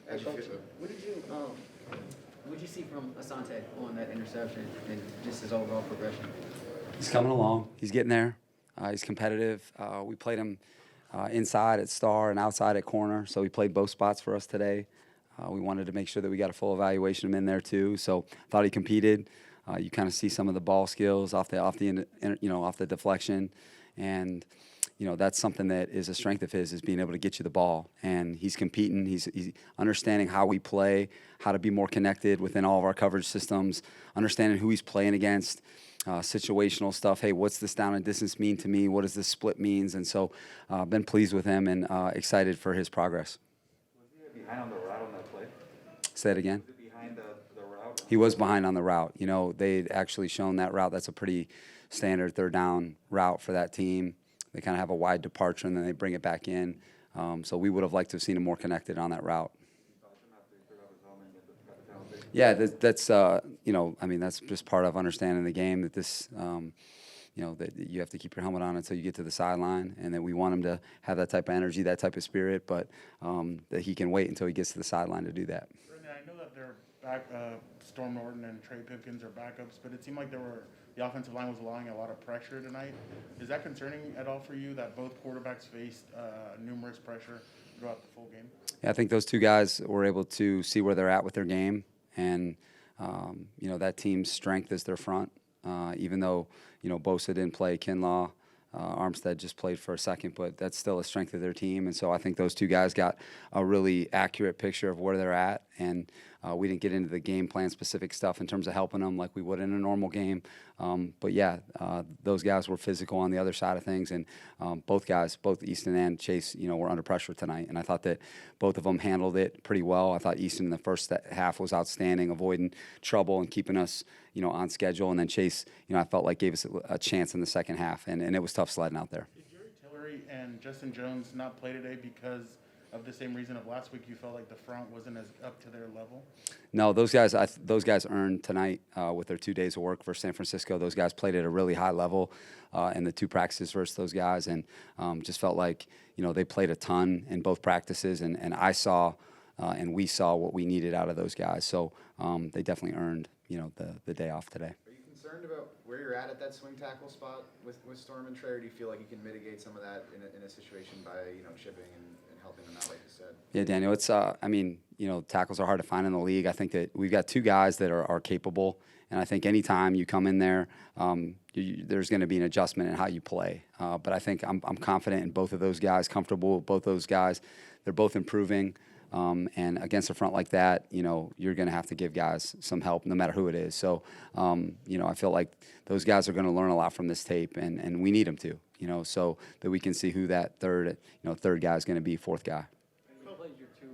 How'd you feel? What did you see from Asante on that interception and just his overall progression? He's coming along. He's getting there. He's competitive. We played him inside at star and outside at corner, so he played both spots for us today. We wanted to make sure that we got a full evaluation of him in there too. So thought he competed. You kind of see some of the ball skills off the deflection, and that's something that is a strength of his, is being able to get you the ball. And he's competing. He's understanding how we play, how to be more connected within all of our coverage systems, understanding who he's playing against, situational stuff. Hey, what's this down and distance mean to me? What does this split means? And so been pleased with him and excited for his progress. Was he behind on the route on that play? Say it again. Was it behind the route? He was behind on the route. They'd actually shown that route. That's a pretty standard third down route for that team. They kind of have a wide departure, and then they bring it back in. So we would have liked to have seen him more connected on that route. Yeah, that's that's just part of understanding the game, that this, that you have to keep your helmet on until you get to the sideline, and that we want him to have that type of energy, that type of spirit, but that he can wait until he gets to the sideline to do that. Brandon, I know that they're back, Storm Norton and Trey Pipkins are backups, but it seemed like the offensive line was allowing a lot of pressure tonight. Is that concerning at all for you, that both quarterbacks faced numerous pressure throughout the full game? Yeah, I think those two guys were able to see where they're at with their game, and that team's strength is their front. Even though Bosa didn't play, Kinlaw, Armstead just played for a second, but that's still a strength of their team. And so I think those two guys got a really accurate picture of where they're at, and we didn't get into the game plan specific stuff in terms of helping them like we would in a normal game. But yeah, those guys were physical on the other side of things, and both Easton and Chase, were under pressure tonight. And I thought that both of them handled it pretty well. I thought Easton in the first half was outstanding, avoiding trouble and keeping us, on schedule. And then Chase, I felt like gave us a chance in the second half, and it was tough sledding out there. Did Jerry Tillery and Justin Jones not play today because of the same reason of last week? You felt like the front wasn't as up to their level? No, those guys earned tonight with their 2 days of work versus San Francisco. Those guys played at a really high level in the two practices versus those guys, and just felt like they played a ton in both practices, and I saw and we saw what we needed out of those guys. So they definitely earned the day off today. Are you concerned about where you're at that swing tackle spot with Storm and Trey, or do you feel like you can mitigate some of that in a situation by chipping and helping them out, like you said? Yeah, Daniel, it's tackles are hard to find in the league. I think that we've got two guys that are capable, and I think anytime you come in there, there's going to be an adjustment in how you play. But I think I'm confident in both of those guys, comfortable with both those guys. They're both improving. And against a front like that, you're going to have to give guys some help no matter who it is. So, I feel like those guys are going to learn a lot from this tape, and we need them to, so that we can see who that third guy is going to be, fourth guy. You played your two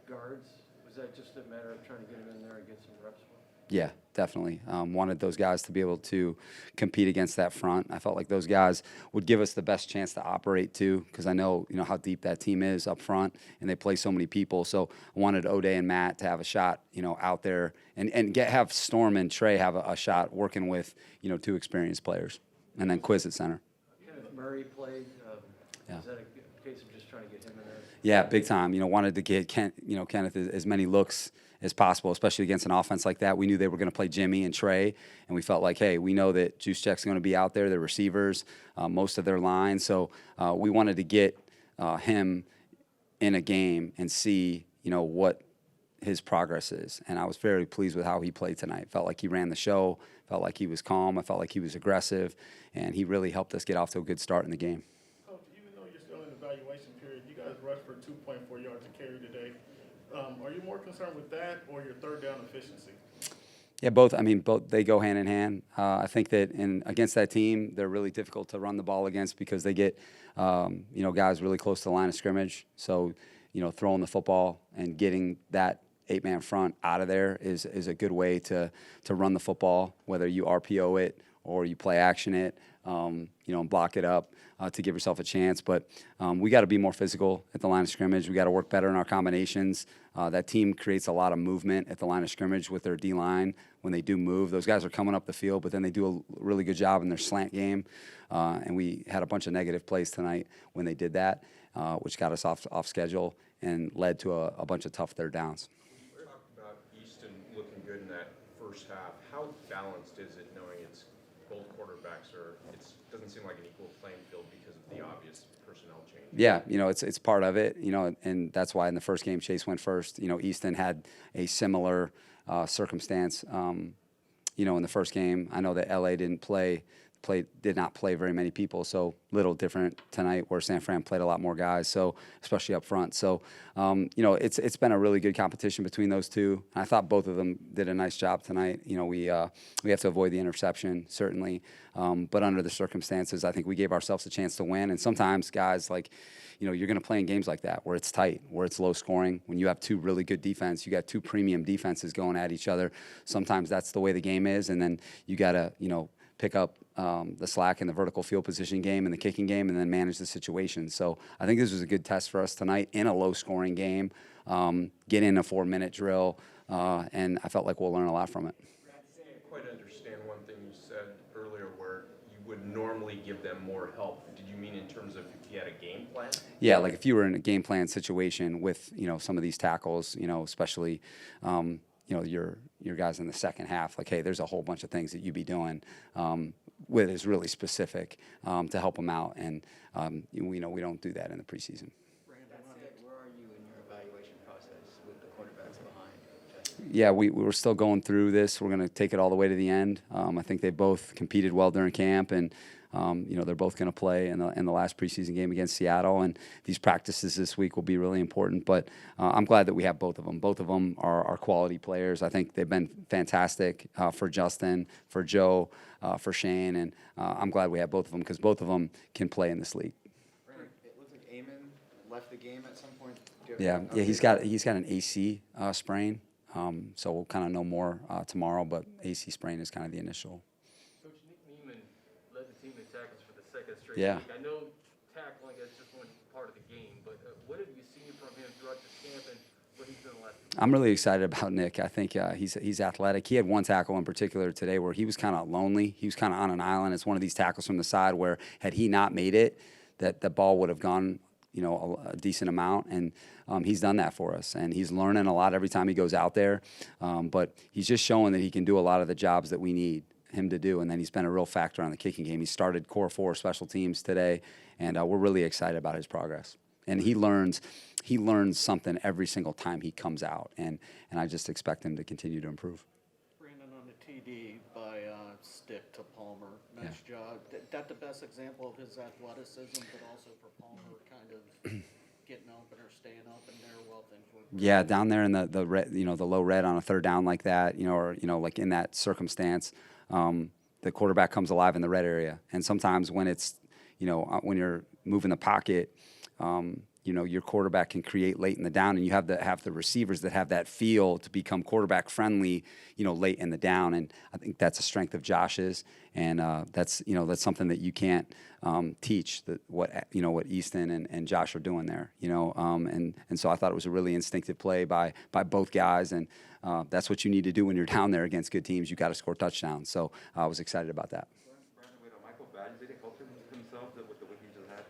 guards. Was that just a matter of trying to get them in there and get some reps? Yeah, definitely. Wanted those guys to be able to compete against that front. I felt like those guys would give us the best chance to operate too, because I know how deep that team is up front, and they play so many people. So I wanted O'Day and Matt to have a shot, out there, and have Storm and Trey have a shot working with two experienced players, and then Quiz at center. Kenneth Murray played. Yeah. Is that a case of just trying to get him in there? Yeah, big time. Wanted to get Kenneth as many looks as possible, especially against an offense like that. We knew they were going to play Jimmy and Trey, and we felt like, hey, we know that Juszczyk's going to be out there, the receivers, most of their line. So we wanted to get him in a game and see, what his progress is. And I was very pleased with how he played tonight. Felt like he ran the show, felt like he was calm, I felt like he was aggressive, and he really helped us get off to a good start in the game. Coach, even though you're still in the evaluation period, you guys rushed for 2.4 yards a carry today. Are you more concerned with that or your third down efficiency? Yeah, both. Both they go hand in hand. I think that against that team, they're really difficult to run the ball against because they get, guys really close to the line of scrimmage. So, throwing the football and getting that 8-man front out of there is a good way to run the football, whether you RPO it or you play action it, and block it up to give yourself a chance. But we got to be more physical at the line of scrimmage. We got to work better in our combinations. That team creates a lot of movement at the line of scrimmage with their D-line when they do move. Those guys are coming up the field, but then they do a really good job in their slant game. And we had a bunch of negative plays tonight when they did that, which got us off schedule. and led to a bunch of tough third downs. You talked about Easton looking good in that first half. How balanced is it knowing it's both quarterbacks it doesn't seem like an equal playing field because of the obvious personnel change? Yeah, it's part of it, and that's why in the first game Chase went first. Easton had a similar circumstance. In the first game, I know that LA did not play very many people, so little different tonight where San Fran played a lot more guys, so especially up front. So, it's been a really good competition between those two. I thought both of them did a nice job tonight. We have to avoid the interception, certainly, but under the circumstances, I think we gave ourselves a chance to win. And sometimes, guys, you're going to play in games like that where it's tight, where it's low scoring. When you have two really good defense, you got two premium defenses going at each other. Sometimes that's the way the game is, and then you got to, pick up the slack in the vertical field position game and the kicking game, and then manage the situation. So I think this was a good test for us tonight in a low-scoring game. Get in a 4-minute drill, and I felt like we'll learn a lot from it. I didn't quite understand one thing you said earlier where you would normally give them more help. Did you mean in terms of if you had a game plan? Yeah, like if you were in a game plan situation with, some of these tackles, especially, your guys in the second half, like, hey, there's a whole bunch of things that you'd be doing with is really specific to help them out. And, we don't do that in the preseason. Brandon, where are you in your evaluation process with the quarterbacks behind? Yeah, we're still going through this. We're going to take it all the way to the end. I think they both competed well during camp, and they're both going to play in the last preseason game against Seattle. And these practices this week will be really important. But I'm glad that we have both of them. Both of them are quality players. I think they've been fantastic for Justin, for Joe, for Shane, and I'm glad we have both of them because both of them can play in this league. Brandon, it looks like Amon left the game at some point. Yeah, he's got an AC sprain. So we'll kind of know more tomorrow. But AC sprain is kind of the initial. Coach Nick Neiman led the team in tackles for the second straight Yeah. week. I know tackling is just one part of the game, but what have you seen from him throughout this camp and what he's done last week? I'm really excited about Nick. I think he's athletic. He had one tackle in particular today where he was kind of lonely. He was kind of on an island. It's one of these tackles from the side where had he not made it, that the ball would have gone a decent amount, and he's done that for us. And he's learning a lot every time he goes out there, but he's just showing that he can do a lot of the jobs that we need him to do, and then he's been a real factor on the kicking game. He started core 4 special teams today, and we're really excited about his progress. And he learns something every single time he comes out, and I just expect him to continue to improve. Brandon, on the TD by stick to Palmer, nice job. That the best example of his athleticism, but also for Palmer kind of getting open or staying open there while things were. Yeah, down there in the red, the low red on a third down like that, or like in that circumstance, the quarterback comes alive in the red area. And sometimes when it's, when you're moving the pocket, your quarterback can create late in the down, and you have the receivers that have that feel to become quarterback friendly, late in the down. And I think that's a strength of Josh's, and that's something that you can't teach. What Easton and Josh are doing there, and so I thought it was a really instinctive play by both guys, and that's what you need to do when you're down there against good teams. You got to score touchdowns. So I was excited about that. Brandon, wait, Michael Badgley helped himself with the week he just had?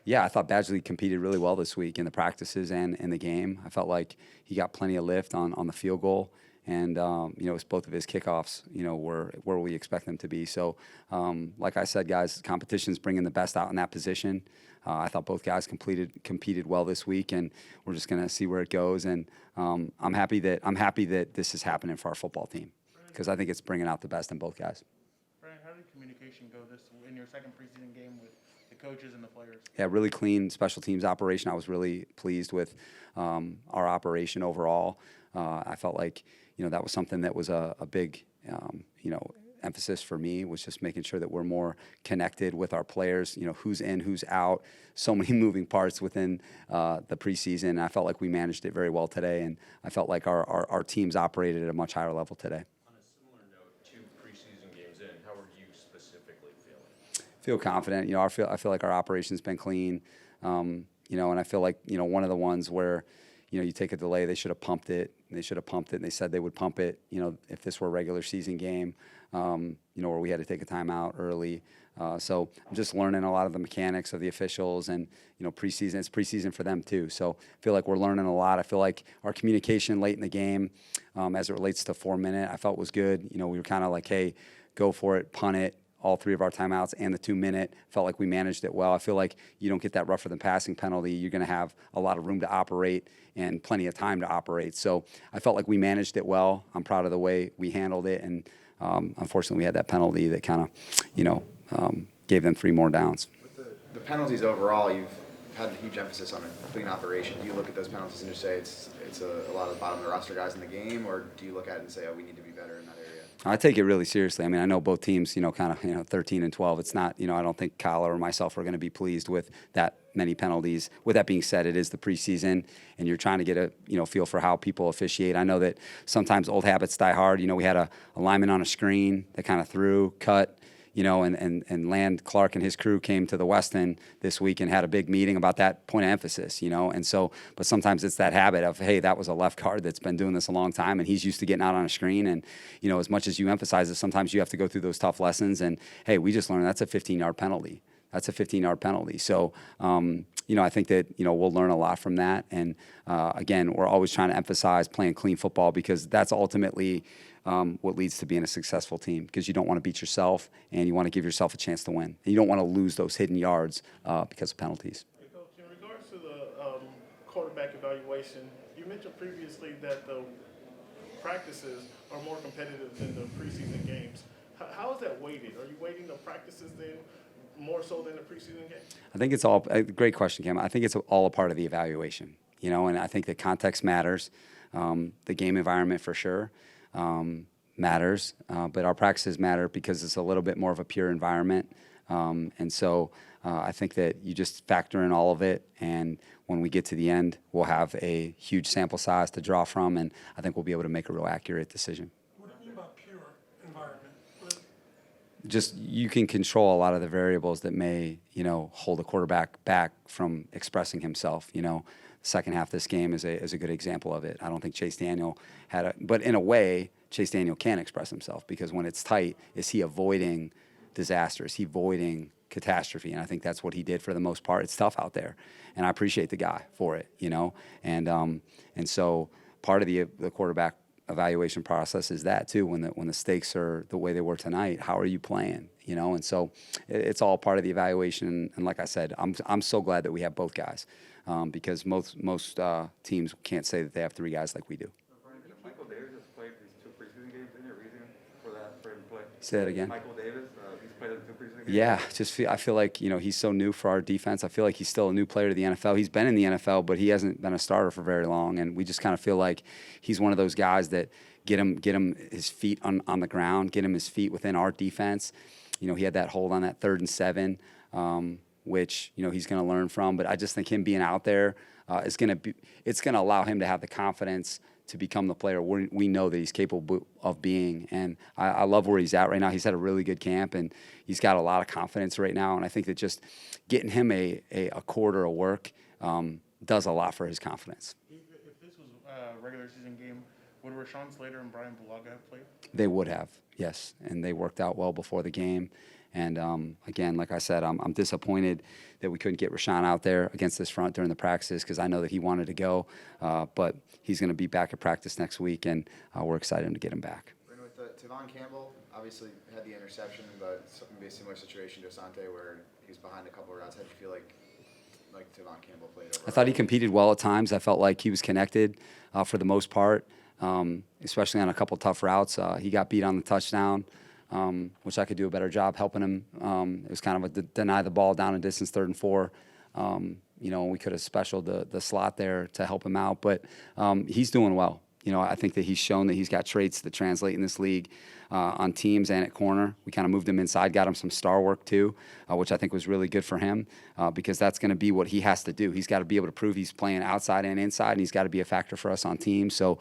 Yeah, I thought Badgley competed really well this week in the practices and in the game. I felt like he got plenty of lift on the field goal, and it's both of his kickoffs, were where we expect them to be. So, like I said, guys, competition's bringing the best out in that position. I thought both guys competed well this week, and we're just going to see where it goes. And I'm happy that this is happening for our football team because I think it's bringing out the best in both guys. Brandon, how did communication go in your second preseason game with the coaches and the players? Yeah, really clean special teams operation. I was really pleased with our operation overall. I felt like that was something that was a big emphasis for me, was just making sure that we're more connected with our players. Who's in, who's out. So many moving parts within the preseason. And I felt like we managed it very well today, and I felt like our teams operated at a much higher level today. On a similar note, 2 preseason games in, how are you specifically feeling? Feel confident. I feel like our operation's been clean. And I feel like one of the ones where you take a delay, they should have pumped it. They should have pumped it, and they said they would pump it, if this were a regular season game, where we had to take a timeout early. So I'm just learning a lot of the mechanics of the officials, and preseason. It's preseason for them too. So I feel like we're learning a lot. I feel like our communication late in the game, as it relates to 4-minute, I felt was good. We were kind of like, hey, go for it, punt it. All 3 of our timeouts and the 2-minute, felt like we managed it well. I feel like you don't get that rougher than passing penalty. You're going to have a lot of room to operate and plenty of time to operate. So I felt like we managed it well. I'm proud of the way we handled it. And unfortunately, we had that penalty that kind of, gave them 3 more downs. With the penalties overall, you've had a huge emphasis on a clean operation. Do you look at those penalties and just say it's a lot of the bottom of the roster guys in the game, or do you look at it and say, oh, we need to be better in that area? I take it really seriously. I mean, I know both teams, kind of, 13 and 12. It's not, I don't think Kyle or myself are going to be pleased with that many penalties. With that being said, it is the preseason, and you're trying to get a, feel for how people officiate. I know that sometimes old habits die hard. We had a lineman on a screen that kind of threw, cut, and Land Clark and his crew came to the Westin this week and had a big meeting about that point of emphasis, and so, but sometimes it's that habit of, hey, that was a left guard that's been doing this a long time, and he's used to getting out on a screen, and, as much as you emphasize it, sometimes you have to go through those tough lessons, and, hey, we just learned that's a 15-yard penalty. That's a 15-yard penalty. So, I think that, we'll learn a lot from that, and, again, we're always trying to emphasize playing clean football, because that's ultimately what leads to being a successful team, because you don't want to beat yourself, and you want to give yourself a chance to win. And you don't want to lose those hidden yards because of penalties. Hey, Coach, in regards to the quarterback evaluation, you mentioned previously that the practices are more competitive than the preseason games. How is that weighted? Are you weighting the practices then more so than the preseason game? I think it's all great question, Cam. I think it's all a part of the evaluation, and I think the context matters. The game environment for sure matters, but our practices matter because it's a little bit more of a pure environment. And so I think that you just factor in all of it, and when we get to the end, we'll have a huge sample size to draw from, and I think we'll be able to make a real accurate decision. What do you mean by pure environment? Just you can control a lot of the variables that may, hold a quarterback back from expressing himself. Second half of this game is a good example of it. I don't think Chase Daniel but in a way, Chase Daniel can express himself, because when it's tight, is he avoiding disaster? Is he avoiding catastrophe? And I think that's what he did for the most part. It's tough out there, and I appreciate the guy for it, and so part of the quarterback evaluation process is that too. When the stakes are the way they were tonight, how are you playing? And so it's all part of the evaluation. And like I said, I'm so glad that we have both guys, because most teams can't say that they have 3 guys like we do. Michael Davis has played these 2 preseason games. Any reason for him to play? Say that again. Michael Davis, he's played in 2 preseason games. Yeah, I feel like he's so new for our defense. I feel like he's still a new player to the NFL. He's been in the NFL, but he hasn't been a starter for very long, and we just kind of feel like he's one of those guys that get him his feet on the ground, get him his feet within our defense. He had that hold on that 3rd and 7, which he's going to learn from. But I just think him being out there it's going to allow him to have the confidence to become the player we know that he's capable of being. And I love where he's at right now. He's had a really good camp, and he's got a lot of confidence right now. And I think that just getting him a quarter of work does a lot for his confidence. If this was a regular season game, would Rashawn Slater and Brian Bulaga have played? They would have, yes, and they worked out well before the game. And again, like I said, I'm disappointed that we couldn't get Rashawn out there against this front during the practices, because I know that he wanted to go, but he's going to be back at practice next week, and we're excited to get him back. With Tavon Campbell, obviously had the interception, but it's going to be a similar situation to Asante where he was behind a couple of routes. How did you feel like Tavon Campbell played overall? I thought he competed well at times. I felt like he was connected for the most part, especially on a couple tough routes. He got beat on the touchdown, which I could do a better job helping him. It was kind of a deny the ball down a distance, 3rd and 4. We could have specialed the slot there to help him out, but he's doing well. I think that he's shown that he's got traits that translate in this league on teams and at corner. We kind of moved him inside, got him some star work too, which I think was really good for him because that's going to be what he has to do. He's got to be able to prove he's playing outside and inside, and he's got to be a factor for us on teams. So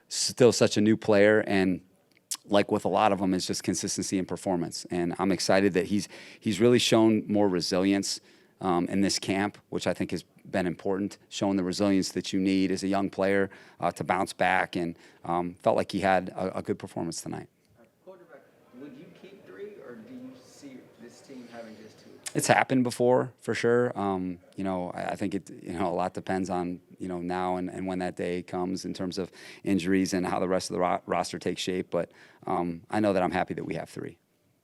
still such a new player, and like with a lot of them, it's just consistency and performance. And I'm excited that he's really shown more resilience in this camp, which I think has been important, showing the resilience that you need as a young player to bounce back, and felt like he had a good performance tonight. Quarterback, would you keep 3, or do you see this team having just 2? It's happened before, for sure. I think it, a lot depends on, now and when that day comes in terms of injuries and how the rest of the roster takes shape. But I know that I'm happy that we have 3.